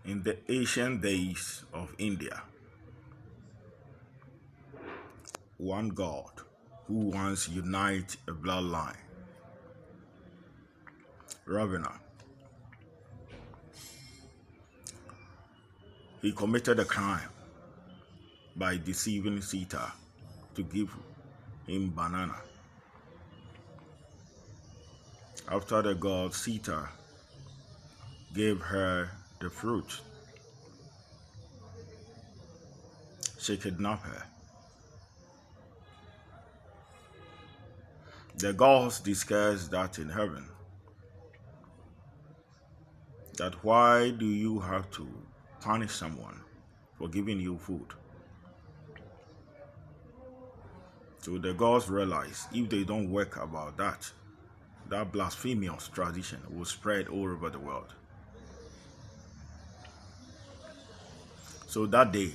In the ancient days of India, one god who once united a bloodline, Ravana, he committed a crime by deceiving Sita to give him banana. After the god Sita gave her the fruit, she kidnapped her. The gods discussed that in heaven, that why do you have to punish someone for giving you food? So the gods realized if they don't work about that, that blasphemous tradition will spread all over the world. So that day,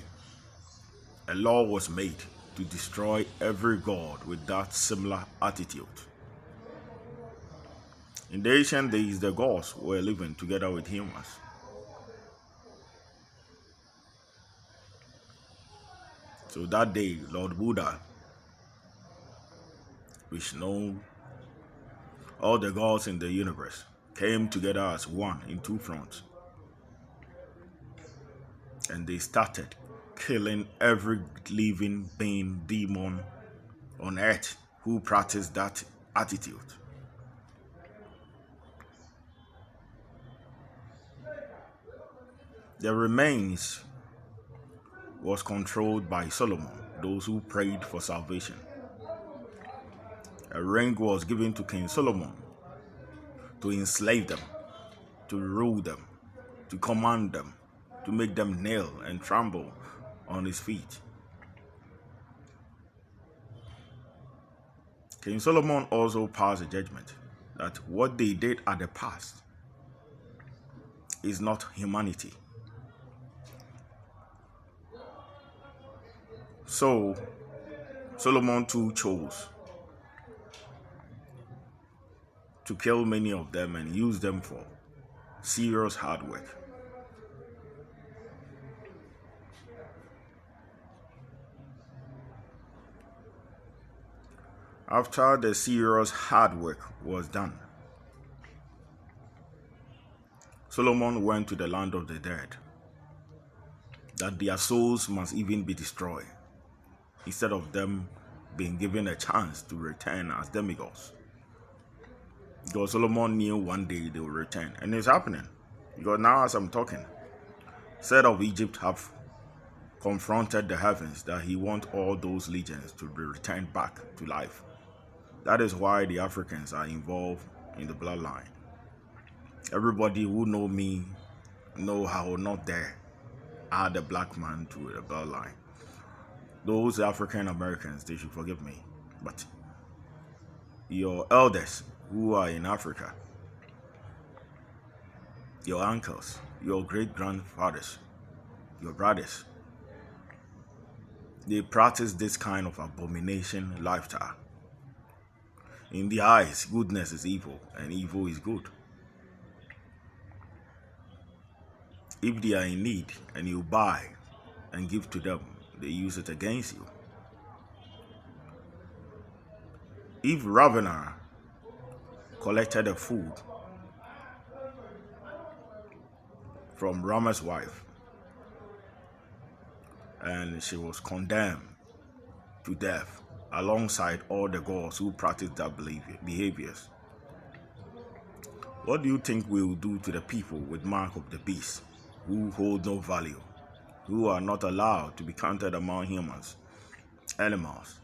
a law was made to destroy every god with that similar attitude. In the ancient days, the gods were living together with humans. So that day, Lord Buddha, Vishnu, all the gods in the universe came together as one in two fronts. And they started killing every living being, demon on earth who practiced that attitude. The remains was controlled by Solomon, those who prayed for salvation. A ring was given to King Solomon to enslave them, to rule them, to command them, to make them kneel and tremble on his feet. King Solomon also passed a judgment that what they did at the past is not humanity. So Solomon too chose to kill many of them and use them for serious hard work. After the serious hard work was done, Solomon went to the land of the dead, that their souls must even be destroyed, instead of them being given a chance to return as demigods. Because Solomon knew one day they will return, and it's happening. Because now as I'm talking, Set of Egypt have confronted the heavens that he wants all those legions to be returned back to life. That is why the Africans are involved in the bloodline. Everybody who know me know how not there add a black man to the bloodline. Those African Americans, they should forgive me, but your elders who are in Africa, your uncles, your great-grandfathers, your brothers, they practice this kind of abomination lifestyle. In their eyes, goodness is evil and evil is good. If they are in need and you buy and give to them, they use it against you. If Ravana collected the food from Rama's wife and she was condemned to death alongside all the gods who practice that behaviors, what do you think we will do to the people with mark of the beast, who hold no value, who are not allowed to be counted among humans, animals,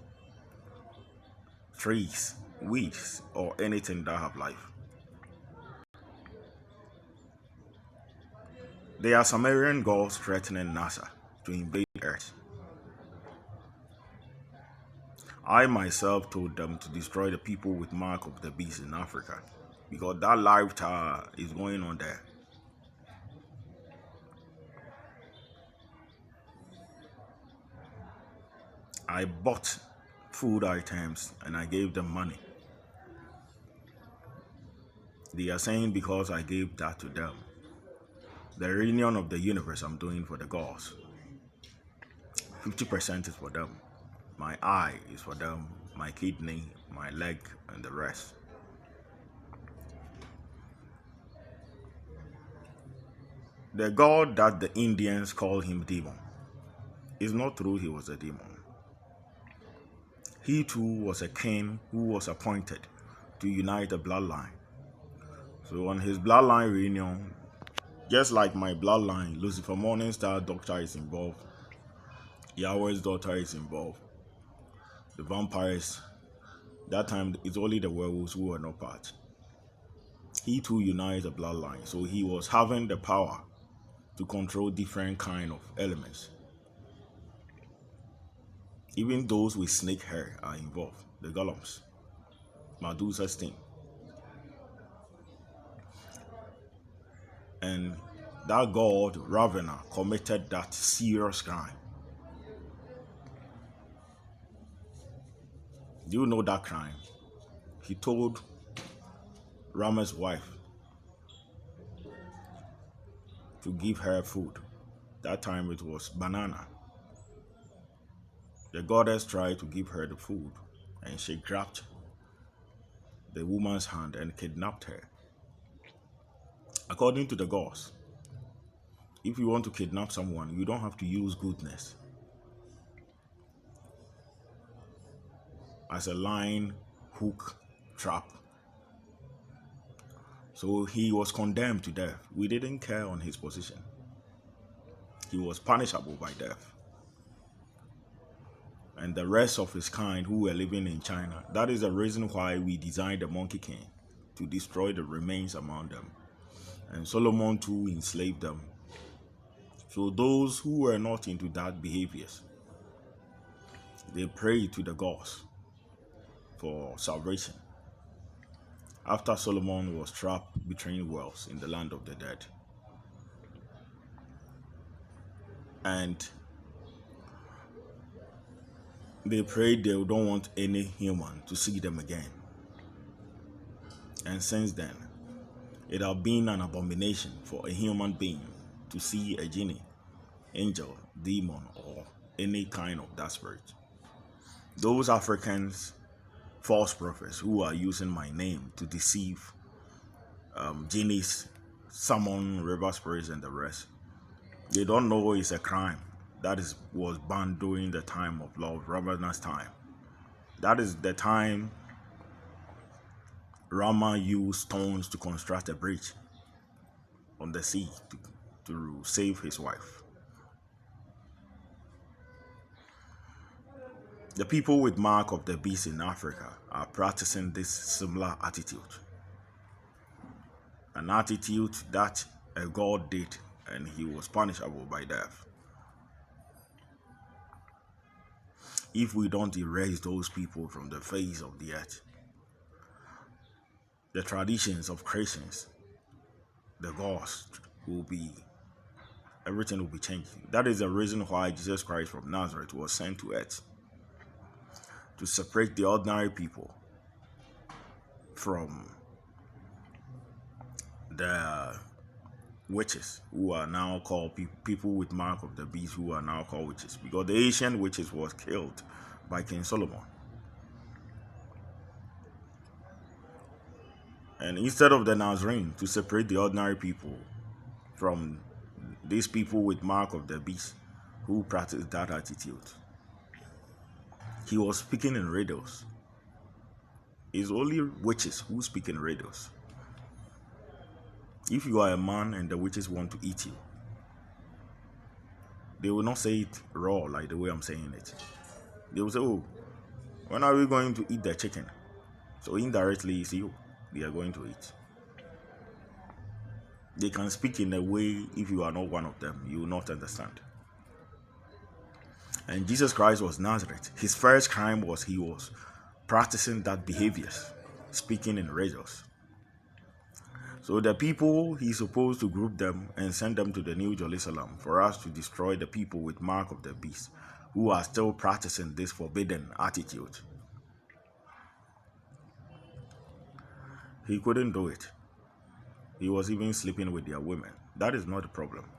trees, weeds, or anything that have life? There are Sumerian gods threatening NASA to invade Earth. I myself told them to destroy the people with mark of the beast in Africa, because that lifestyle is going on there. I bought food items and I gave them money. They are saying because I gave that to them, The reunion of the universe I'm doing for the gods. 50% is for them. My eye is for them, my kidney, my leg, and the rest. The god that the Indians call him demon is not true he was a demon. He too was a king who was appointed to unite a bloodline. So on his bloodline reunion, just like my bloodline, Lucifer Morningstar Doctor is involved, Yahweh's daughter is involved, the vampires, that time it's only the werewolves who were not part. He too united a bloodline, so he was having the power to control different kind of elements. Even those with snake hair are involved, the golems, Medusa's team. And that god, Ravana, committed that serious crime. Do you know that crime? He told Rama's wife to give her food. That time it was banana. The goddess tried to give her the food, and she grabbed the woman's hand and kidnapped her. According to the gods, if you want to kidnap someone, you don't have to use goodness as a line, hook, trap. So he was condemned to death. We didn't care on his position. He was punishable by death. And the rest of his kind who were living in China, that is the reason why we designed the Monkey King, to destroy the remains among them. And Solomon too enslaved them. So those who were not into that behaviors, they prayed to the gods for salvation. After Solomon was trapped between worlds in the land of the dead. And they prayed they don't want any human to see them again. And since then, it has been an abomination for a human being to see a genie, angel, demon, or any kind of that spirit. Those Africans, false prophets who are using my name to deceive genies, summon river spirits and the rest, they don't know it's a crime. That was banned during the time of Lord Ravana's time. That is the time Rama used stones to construct a bridge on the sea to save his wife. The people with mark of the beast in Africa are practicing this similar attitude. An attitude that a god did, and he was punishable by death. If we don't erase those people from the face of the earth, the traditions of Christians, the gods everything will be changed. That is the reason why Jesus Christ from Nazareth was sent to earth, to separate the ordinary people from the witches, who are now called people with mark of the beast, who are now called witches, because the ancient witches was killed by King Solomon. And instead of the Nazarene to separate the ordinary people from these people with mark of the beast who practice that attitude, he was speaking in riddles. It's only witches who speak in riddles. If you are a man and the witches want to eat you, they will not say it raw like the way I'm saying it. They will say, oh, when are we going to eat the chicken? So indirectly it's you they are going to eat. They can speak in a way, if you are not one of them, you will not understand. And Jesus Christ was Nazareth. His first crime was he was practicing that behaviors, speaking in riddles. So the people, he's supposed to group them and send them to the New Jerusalem for us to destroy the people with mark of the beast who are still practicing this forbidden attitude. He couldn't do it. He was even sleeping with their women. That is not the problem.